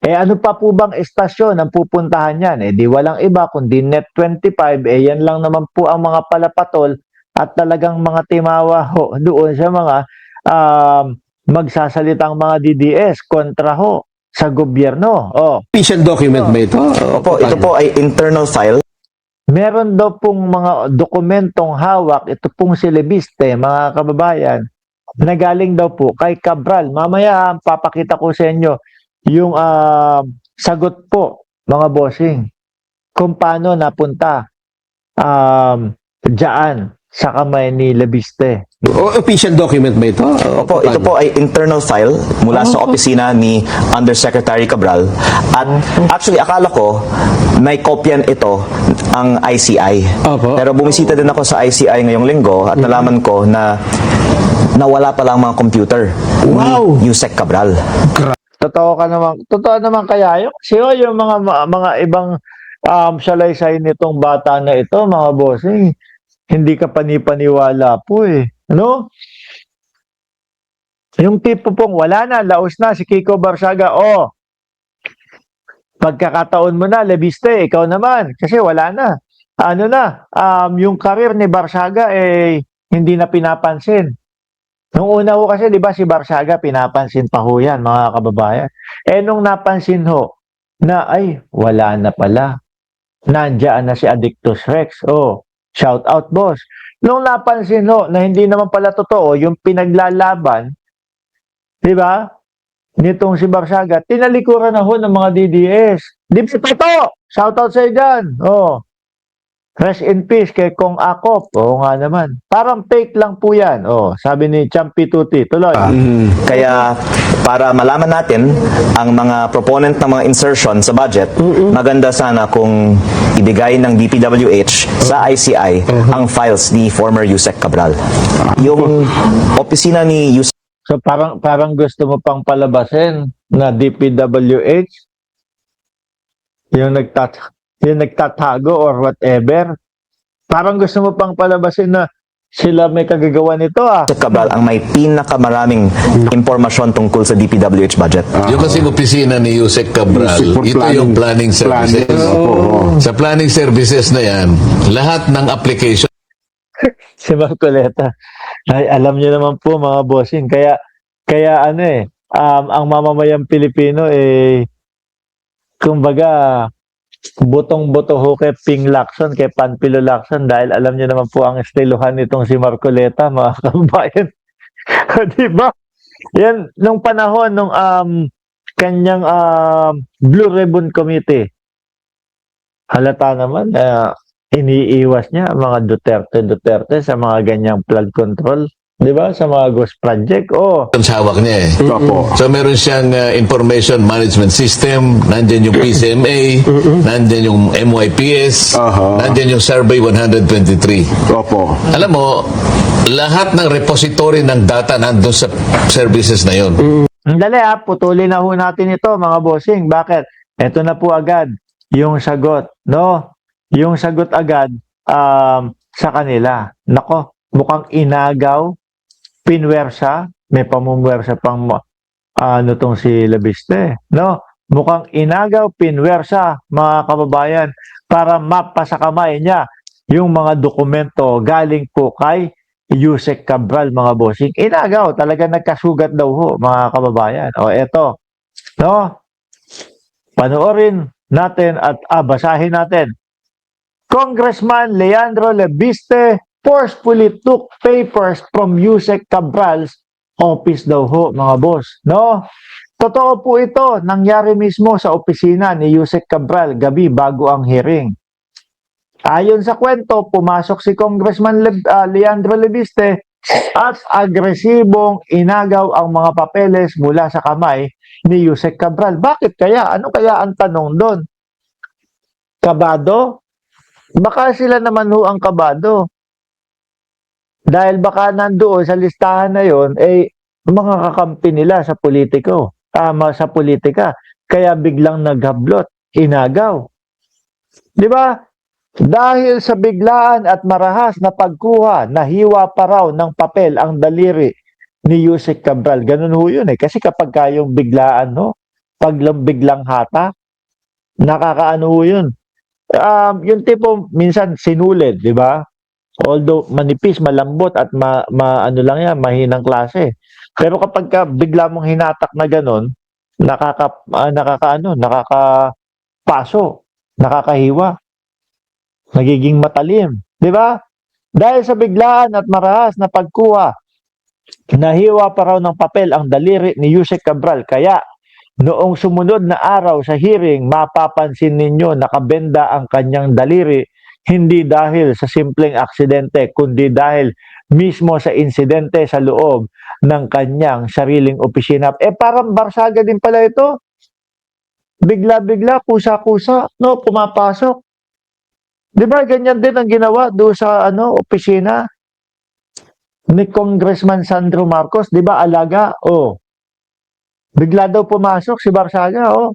Ano pa po bang estasyon ang pupuntahan yan? Di walang iba kundi Net25. Yan lang naman po ang mga palapatol at talagang mga timawa ho doon sa mga magsasalitang mga DDS kontra ho sa gobyerno. Official document ba ito? Opo, ito po ay internal file. Meron daw pong mga dokumentong hawak, ito pong si Lebiste, mga kababayan, na galing daw po kay Cabral. Mamaya, papakita ko sa inyo yung sagot po, mga bossing, kung paano napunta dyan sa kamay ni Lebiste. Official document ba ito? Opo, ito po ay internal file mula sa opisina ni Undersecretary Cabral. At actually, akala ko may kopyan ito ang ICI. Opo. Pero bumisita din ako sa ICI ngayong linggo at nalaman ko na nawala pala ang mga computer ni Yusek Cabral. Totoo naman kaya yun? Kasi yung mga ibang salaysay nitong bata na ito, mga bossing, hindi ka panipaniwala po ano? Yung tipo pong wala na, laos na si Kiko Barsaga. Pagkakataon mo na, Lebiste, ikaw naman. Kasi wala na. Ano na, yung career ni Barsaga hindi na pinapansin. Nung una ho kasi, di ba, si Barsaga, pinapansin pa ho yan, mga kababayan. Nung napansin ho, na ay, wala na pala. Nandiyan na si Addictus Rex. Shout out, boss. Nung napansin ho, na hindi naman pala totoo, yung pinaglalaban, di ba, nitong si Barsaga, tinalikuran na ho ng mga DDS. Di ba ito? Shout out sa dyan. Rest in peace kay Kong Akop. Nga naman. Parang fake lang po yan. Sabi ni Champi Tuti. Tuloy. Kaya para malaman natin ang mga proponent ng mga insertion sa budget, maganda sana kung ibigay ng DPWH sa ICI ang files ni former Yusek Cabral. Yung opisina ni Yusek. So parang gusto mo pang palabasin na DPWH yung nagtatago or whatever. Parang gusto mo pang palabasin na sila may kagagawa nito Cabral ang may pinakamaraming impormasyon tungkol sa DPWH budget. Yung kasing opisina ni Yusek Cabral, ito yung planning services. Sa planning services na yan, lahat ng application si Marcoleta. Ay, alam niyo naman po mga bossing. Kaya ang mamamayang Pilipino kumbaga butong-buto ho kay Ping Lacson, kay Panfilo Lacson dahil alam niyo naman po ang estiluhan nitong si Marcoleta, mga kababayan. Diba? Yan, nung panahon, nung kanyang Blue Ribbon Committee, halata naman, iniiwas niya ang mga Duterte sa mga ganyang flood control. Di ba? Sa mga ghost project. hawak niya So meron siyang information management system, nandiyan yung PCMA, nandiyan yung MYPS, nandiyan yung Survey 123. Opo. Alam mo, lahat ng repository ng data nandun sa services na yun. Dali putulin na ho natin ito mga bossing. Bakit? Ito na po agad yung sagot. No? Yung sagot agad sa kanila. Nako, mukhang inagaw, pinwersa, may pamumwersa pang tong si Lebiste. No? Mukhang inagaw, pinwersa, mga kababayan, para mapasa kamay niya yung mga dokumento galing po kay Yusek Cabral, mga bossing. Inagaw, talaga nagkasugat daw ho, mga kababayan. Eto. No? Panoorin natin at basahin natin. Congressman Leandro Lebiste forcefully took papers from Yusek Cabral's office daw ho, mga boss. No? Totoo po ito. Nangyari mismo sa opisina ni Yusek Cabral gabi bago ang hearing. Ayon sa kwento, pumasok si Congressman Leandro Lebiste at agresibong inagaw ang mga papeles mula sa kamay ni Yusek Cabral. Bakit kaya? Ano kaya ang tanong doon? Kabado? Baka sila naman ho ang kabado. Dahil baka nandoon sa listahan na yon mga kakampi nila sa politiko, sa politika. Kaya biglang naghablot, inagaw. Di ba? Dahil sa biglaan at marahas na pagkuha, nahiwa pa raw ng papel ang daliri ni Yusek Cabral. Ganun ho yun Kasi kapag kayong biglaan, no? Biglang hata. Nakakaano ho yun. Yung tipo, minsan sinulid, di ba? Although manipis, malambot at ano lang yan, mahinang klase. Pero kapag bigla mong hinatak na ganun, nakakapaso, nakakahiwa, nagiging matalim, di ba? Dahil sa biglaan at marahas na pagkuha, nahiwa pa raw ng papel ang daliri ni Yusek Cabral. Kaya noong sumunod na araw sa hearing, mapapansin ninyo nakabenda ang kanyang daliri, hindi dahil sa simpleng aksidente, kundi dahil mismo sa insidente sa loob ng kanyang sariling opisina. Parang Barsaga din pala ito. Bigla-bigla, kusa-kusa, no, pumapasok. Di ba, ganyan din ang ginawa doon sa opisina ni Congressman Sandro Marcos. Di ba, alaga? Oh. Bigla daw pumasok si Barsaga, oh.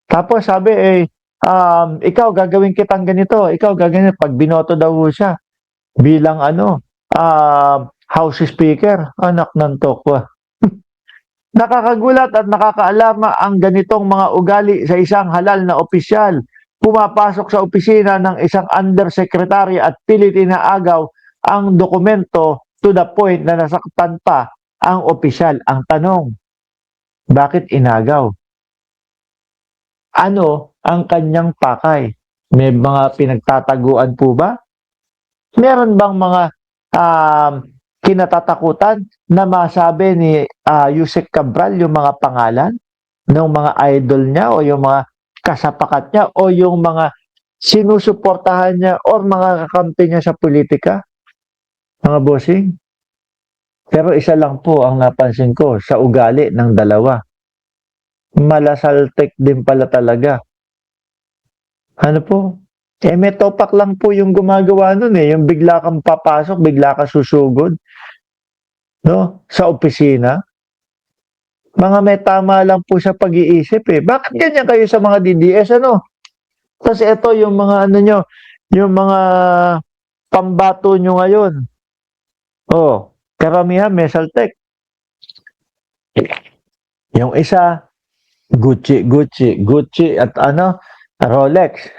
Tapos sabi, ikaw gagawin kitang ganito, ikaw gagawin. Pag binoto daw siya bilang House Speaker, anak ng tokwa. Nakakagulat at nakakaalama ang ganitong mga ugali sa isang halal na opisyal. Pumapasok sa opisina ng isang undersecretary at pilit inaagaw ang dokumento to the point na nasaktan pa ang opisyal. Ang tanong, bakit inagaw? Ano ang kanyang pakay? May mga pinagtataguan po ba? Meron bang mga kinatatakutan na masabi ni Yusek Cabral yung mga pangalan ng mga idol niya o yung mga kasapakat niya o yung mga sinusuportahan niya o mga kakampi niya sa politika? Mga bossing? Pero isa lang po ang napansin ko sa ugali ng dalawa. Malasaltek din pala talaga. Ano po? May topak lang po yung gumagawa nun eh. Yung bigla kang papasok, bigla ka susugod. No? Sa opisina. Mga may tama lang po sa pag-iisip eh. Bakit ganyan kayo sa mga DDS ano? Kasi ito yung mga nyo, yung mga pambato nyo ngayon. Oh, karamihan may saltek. Yung isa, Gucci at Rolex.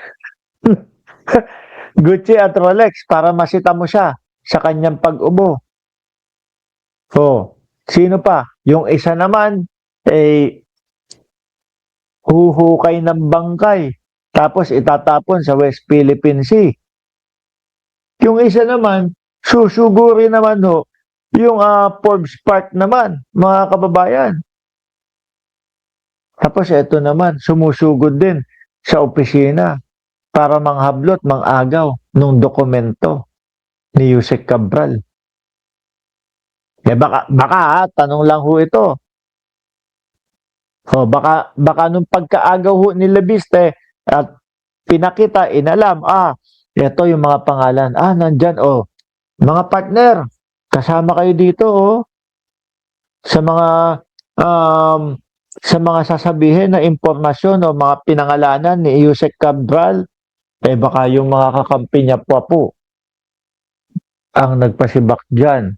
Gucci at Rolex para masita mo siya sa kanyang pag-ubo. Oh, sino pa? Yung isa naman huhukay ng bangkay tapos itatapon sa West Philippine Sea. Yung isa naman, susuguri naman yung Forbes Park naman, mga kababayan. Tapos ito naman, sumusugod din sa opisina para manghablot, mangagaw ng dokumento ni Yusek Cabral. Baka tanong lang ho ito. Baka nung pagkaagaw ho ni Labiste at pinakita, inalam, ito yung mga pangalan. Nandyan, mga partner, kasama kayo dito, sa mga sasabihin na impormasyon o mga pinangalanan ni Yusek Cabral, baka yung mga kakampi niya po ang nagpasibak dyan.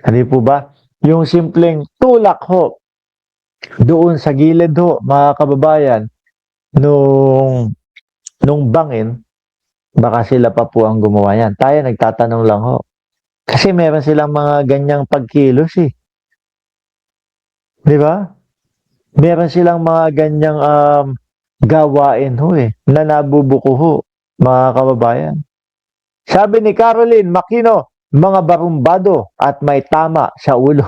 Ano po ba? Yung simpleng tulak ho doon sa gilid ho, mga kababayan, nung bangin, baka sila pa po ang gumawa yan. Tayo nagtatanong lang ho. Kasi meron silang mga ganyang pagkilos eh. Di ba? Meron silang mga ganyang gawain ho eh, na nabubuko ho, mga kababayan. Sabi ni Caroline Makino, mga barumbado at may tama sa ulo.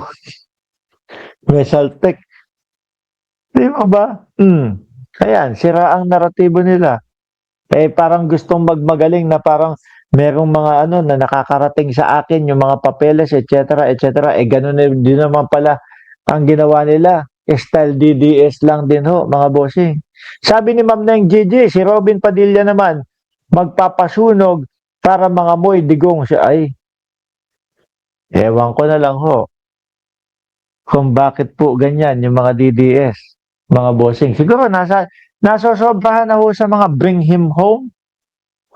May saltek. Di ba? Ayan, sira ang naratibo nila. Parang gustong magmagaling na parang merong mga na nakakarating sa akin, yung mga papeles, etc., etc. Ganun din naman pala ang ginawa nila. Style DDS lang din ho, mga bossing. Sabi ni Ma'am Neng Gigi, si Robin Padilla naman, magpapasunog para mga moy digong siya. Ewan ko na lang ho kung bakit po ganyan yung mga DDS, mga bossing. Siguro nasosobrahan na ho sa mga bring him home.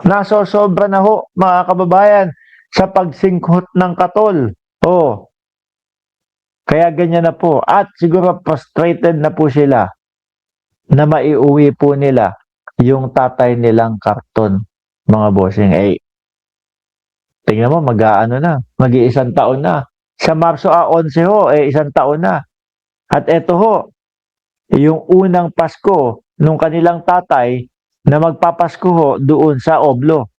Nasosobra na ho, mga kababayan, sa pagsingkot ng katol. Kaya ganyan na po. At siguro frustrated na po sila na maiuwi po nila yung tatay nilang karton, mga bossing. Tingnan mo, mag-iisang taon na. Sa Marso 11 ho, 1 taon na. At eto ho, yung unang Pasko nung kanilang tatay na magpapasko ho doon sa Oblo.